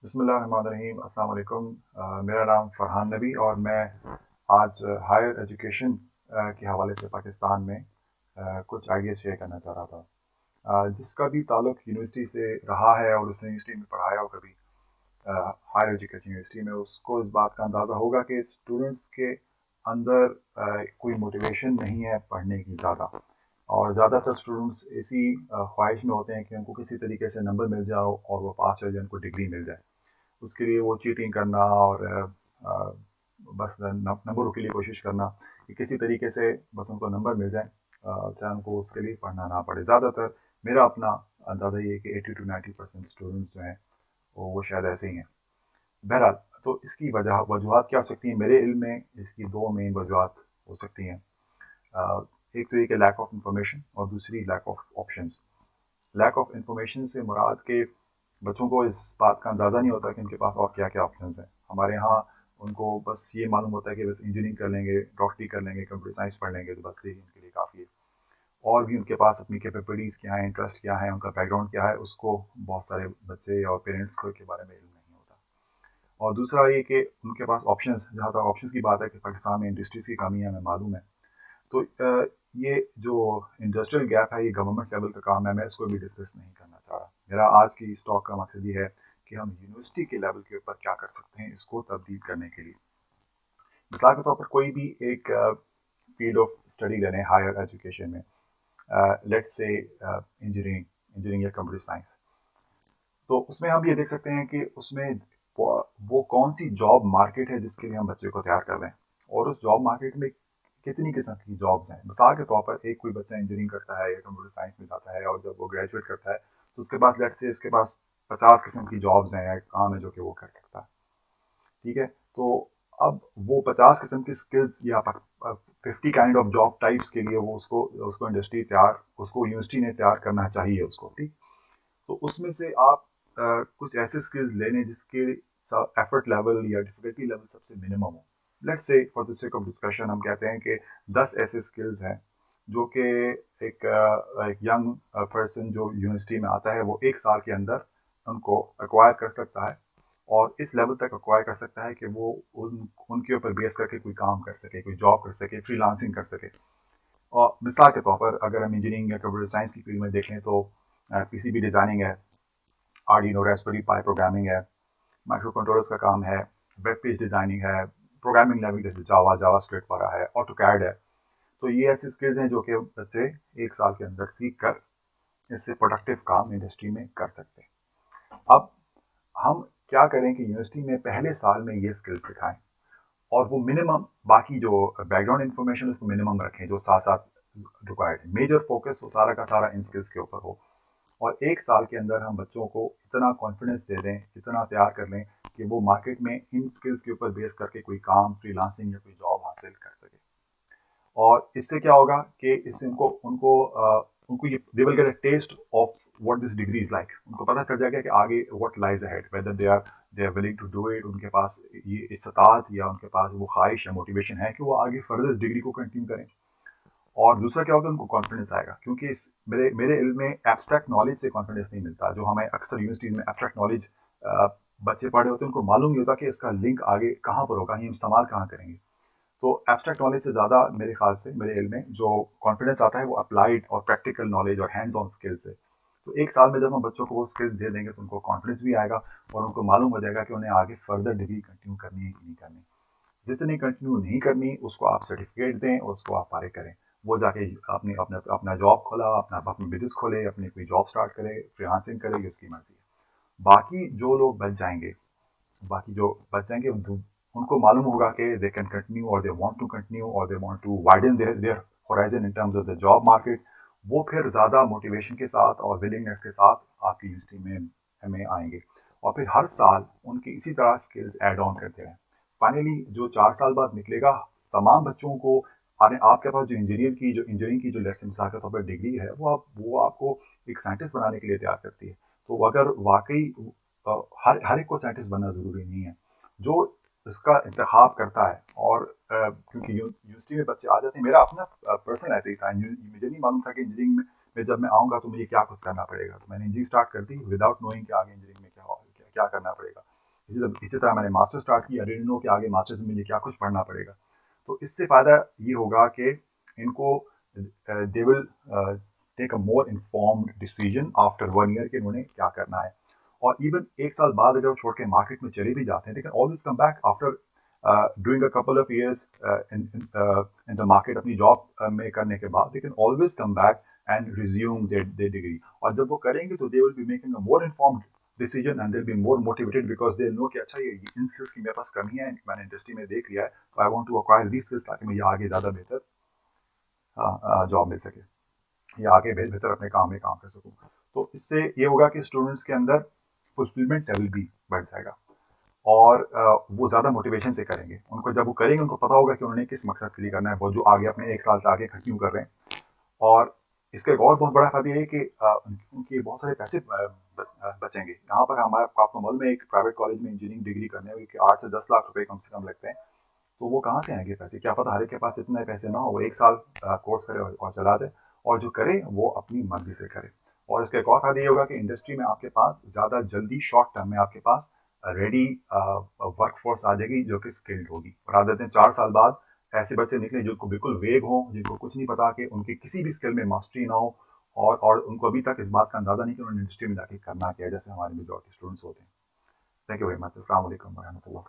बिस्मिल्लाहिर्रहमानिर्रहीम। अस्सलाम वालेकुम। मेरा नाम फरहान नबी और मैं आज हायर एजुकेशन के हवाले से पाकिस्तान में कुछ आइडियाज़ शेयर करना चाह रहा था। जिसका भी ताल्लुक़ यूनिवर्सिटी से रहा है और उसने यूनिवर्सिटी में पढ़ाया हो कभी हायर एजुकेशन यूनिवर्सिटी में, उसको इस बात का अंदाज़ा होगा कि स्टूडेंट्स के अंदर कोई मोटिवेशन नहीं है पढ़ने की ज़्यादा। और ज़्यादातर स्टूडेंट्स इसी ख्वाहिश में होते हैं कि उनको किसी तरीके से नंबर मिल जाओ और वो पास हो जाए, उनको डिग्री मिल जाए। उसके लिए वो चीटिंग करना और अ, बस नंबरों के लिए कोशिश करना कि किसी तरीके से बस उनको नंबर मिल जाए, चाहे उनको उसके लिए पढ़ना ना पड़े। ज़्यादातर मेरा अपना अंदाज़ा ये है कि 80 to 90% स्टूडेंट्स जो हैं वो शायद ऐसे ही हैं। बहरहाल, तो इसकी वजूहत क्या हो सकती हैं? मेरे इल्म में इसकी दो मेन वजूहत हो सकती हैं। अ, एक तो ये कि लैक ऑफ इंफॉर्मेशन और दूसरी lack of options. Lack of information से मुराद के बच्चों को इस बात का अंदाज़ा नहीं होता कि उनके पास और क्या क्या ऑप्शंस हैं। हमारे यहाँ उनको बस ये मालूम होता है कि बस इंजीनियरिंग कर लेंगे, डॉक्टरी कर लेंगे, कंप्यूटर साइंस पढ़ लेंगे तो बस यही उनके लिए काफ़ी है। और भी उनके पास अपनी कैपेबिलिटीज़ क्या हैं, इंटरेस्ट क्या है, उनका बैकग्राउंड क्या है, उसको बहुत सारे बच्चे और पेरेंट्स को के बारे में इल्म नहीं होता। और दूसरा ये कि उनके पास ऑप्शंस, जहाँ तक ऑप्शंस की बात है कि पाकिस्तान में इंडस्ट्रीज़ की कमी है, हमें मालूम है। तो ये जो इंडस्ट्रियल गैप है, ये गवर्नमेंट लेवल का काम है, मैं इसको भी डिस्कस नहीं करना चाह रहा। मेरा आज की इस टॉक का मकसद ये है कि हम यूनिवर्सिटी के लेवल के ऊपर क्या कर सकते हैं इसको तब्दील करने के लिए। मिसाल के तौर पर कोई भी एक फील्ड ऑफ स्टडी ले लें हायर एजुकेशन में, लेट्स से इंजीनियरिंग इंजीनियरिंग या कंप्यूटर साइंस। तो उसमें हम ये देख सकते हैं कि उसमें वो कौन सी जॉब मार्केट है जिसके लिए हम बच्चे को तैयार कर रहे हैं, और उस जॉब मार्केट में कितनी किस्म की जॉब्स हैं। मिसाल के तौर पर एक कोई बच्चा इंजीनियरिंग करता है या कंप्यूटर साइंस में जाता है और जब वो ग्रेजुएट करता है तो उसके बाद लेट्स से इसके पास 50 किस्म की जॉब्स हैं, काम है जो कि वो कर सकता है। ठीक है, तो अब वो 50 किस्म की स्किल्स या 50 काइंड ऑफ जॉब टाइप्स के लिए वो उसको उसको इंडस्ट्री तैयार उसको यूनिवर्सिटी ने तैयार करना चाहिए उसको। ठीक, तो उसमें से आप कुछ ऐसे स्किल्स ले लें जिसके एफर्ट लेवल या डिफिकल्टी लेवल सबसे मिनिमम हो। Let's say for the sake of discussion हम कहते हैं कि 10 ऐसे स्किल्स हैं जो कि एक यंग पर्सन जो यूनिवर्सिटी में आता है वो एक साल के अंदर उनको एक्वायर कर सकता है, और इस लेवल तक एक्वायर कर सकता है कि वो उनके ऊपर बेस करके कोई काम कर सके, कोई जॉब कर सके, फ्रीलांसिंग कर सके। और मिसाल के तौर पर अगर हम इंजीनियरिंग या कंप्यूटर साइंस की फील्ड में देखें तो पीसीबी डिज़ाइनिंग है, आर्डिनो रास्पबेरी पाई प्रोग्रामिंग है, माइक्रो कंट्रोलर्स का काम है, वेब पेज डिज़ाइनिंग है, प्रोग्रामिंग लैंग्वेज जैसे जावा जावा स्क्रिप्ट वाला है, ऑटोकैड है। तो ये ऐसी स्किल्स हैं जो कि बच्चे एक साल के अंदर सीख कर इससे प्रोडक्टिव काम इंडस्ट्री में कर सकते हैं। अब हम क्या करें कि यूनिवर्सिटी में पहले साल में ये स्किल्स सिखाएं, और वो मिनिमम बाकी जो बैकग्राउंड इन्फॉर्मेशन उसको मिनिमम रखें, जो साथ साथ रिक्वायर्ड मेजर फोकस वो सारा का सारा इन स्किल्स के ऊपर हो। और एक साल के अंदर हम बच्चों को इतना कॉन्फिडेंस दे दें, इतना तैयार कर लें कि वो मार्केट में इन स्किल्स के ऊपर बेस करके कोई काम, फ्रीलांसिंग या कोई जॉब हासिल कर सके। और इससे क्या होगा कि इससे उनको उनको उनको ये they will get a taste of what this degree is like. उनको पता चल जाएगा कि आगे what lies ahead, whether they are willing to do it. उनके पास ये इस्तात या उनके पास वो ख्वाहिश या मोटिवेशन है कि वो आगे फर्दर डिग्री को कंटिन्यू करें। और दूसरा क्या होगा, उनको कॉन्फिडेंस आएगा, क्योंकि इस मेरे मेरे इल्म में एब्स्ट्रैक्ट नॉलेज से कॉन्फिडेंस नहीं मिलता। जो हमें अक्सर यूनिवर्सिटीज में एब्स्ट्रैक्ट नॉलेज बच्चे पढ़े होते हैं, उनको मालूम नहीं होता कि इसका लिंक आगे कहाँ पर होगा, हम इस्तेमाल कहाँ करेंगे। तो एब्स्ट्रैक्ट नॉलेज से ज़्यादा मेरे ख्याल से मेरे इल्म में जो कॉन्फिडेंस आता है वो अप्लाइड और प्रैक्टिकल नॉलेज और हैंड्स ऑन स्किल्स से। तो एक साल में जब हम बच्चों को वो स्किल्स दे देंगे तो उनको कॉन्फिडेंस भी आएगा और उनको मालूम हो जाएगा कि उन्हें आगे फर्दर डिग्री कंटिन्यू करनी है कि नहीं करनी। जितनी कंटिन्यू नहीं करनी उसको आप सर्टिफिकेट दें और उसको आप पारे करें। वो जाके अपनी अपना अपना जॉब खोला, अपना बिजनेस खोले, अपनी कोई जॉब स्टार्ट करे, फ्रीलांसिंग करे, ये उसकी मर्जी है। बाकी जो लोग बच जाएंगे, बाकी जो बच जाएंगे उनको मालूम होगा कि दे कैन कंटिन्यू और दे वांट टू कंटिन्यू और they want to widen their horizon in terms of the job market. वो फिर ज़्यादा मोटिवेशन के साथ और विलिंगनेस के साथ आपकी यूनिवर्सिटी में आएंगे, और फिर हर साल उनकी इसी तरह स्किल्स ऐड ऑन करते रहें। फाइनली जो 4 साल बाद निकलेगा, तमाम बच्चों को अरे आपके पास जो इंजीनियरिंग की जो लेसन मिसाल के तौर पर डिग्री है वो आपको एक साइंटिस्ट बनाने के लिए तैयार करती है। तो अगर वाकई हर हर एक को साइंटिस्ट बनना ज़रूरी नहीं है। जो इसका इंतखाब करता है, और क्योंकि यूनिवर्सिटी में बच्चे आ जाते हैं, मेरा अपना पर्सनल ऐसे ही था। मुझे नहीं मालूम था कि इंजीनियरिंग में जब मैं आऊँगा तो मुझे क्या कुछ करना पड़ेगा, तो मैंने इंजीनियरिंग स्टार्ट कर दी विदाउट नोइंग कि आगे इंजीनियरिंग में क्या करना पड़ेगा। इसी तरह मैंने मास्टर स्टार्ट किया, आई डिडंट नो कि आगे मास्टर्स में मुझे क्या कुछ पढ़ना पड़ेगा। तो इससे फ़ायदा ये होगा कि इनको they will take a more informed decision after 1 year कि उन्होंने क्या करना है। और इवन 1 साल बाद अगर वो छोड़ के मार्केट में चले भी जाते हैं, they can always come back after doing a couple of years in the market, अपनी जॉब में करने के बाद they can always come back and resume there degree. और जब वो करेंगे तो they will be making a more informed decision and they will be more motivated because they know कि अच्छा ये इन स्किल्स की मेरे पास कमी है, मैंने इंडस्ट्री में देख लिया है, तो I want to acquire these skills ताकि मुझे आगे ज़्यादा बेहतर जॉब मिल सके या आगे बेहतर अपने काम में काम कर सकूँ। तो इससे ये होगा कि स्टूडेंट्स के अंदर फुलफिलमेंट लेवल भी बढ़ जाएगा और वो ज़्यादा मोटिवेशन से करेंगे। उनको जब वो करेंगे उनको पता होगा कि उन्होंने किस मकसद के लिए करना है, वो जो आगे अपने 1 साल से आगे कंटिन्यू कर रहे हैं। और इसका एक और बहुत बड़ा फ़ायदा ये है कि उनके बहुत सारे पैसे बचेंगे। यहाँ पर हमारे आपको मालूम है, एक प्राइवेट कॉलेज में इंजीनियरिंग डिग्री करने में कि 8 से 10 लाख रुपए कम से कम लगते हैं। तो वो कहाँ से आएंगे पैसे? क्या पता हर एक के पास इतने पैसे ना हो, वो 1 साल कोर्स करे और चला जाए, और जो करे वो अपनी मर्जी से करे। और इसका एक और फायदा ये होगा कि इंडस्ट्री में आपके पास ज़्यादा जल्दी शॉर्ट टर्म में आपके पास रेडी वर्क फोर्स आ जाएगी जो कि स्किल्ड होगी। और आप देते हैं 4 साल बाद ऐसे बच्चे निकले जिनको बिल्कुल वेग हो, जिनको कुछ नहीं पता, कि उनकी किसी भी स्किल में मास्टरी ना हो, और उनको अभी तक इस बात का अंदाजा नहीं कि उन्होंने इंडस्ट्री में जाके करना क्या है, जैसे हमारे मेजॉरिटी स्टूडेंट्स होते हैं। Thank you very much. अस्सलाम वालेकुम व रहमतुल्लाह।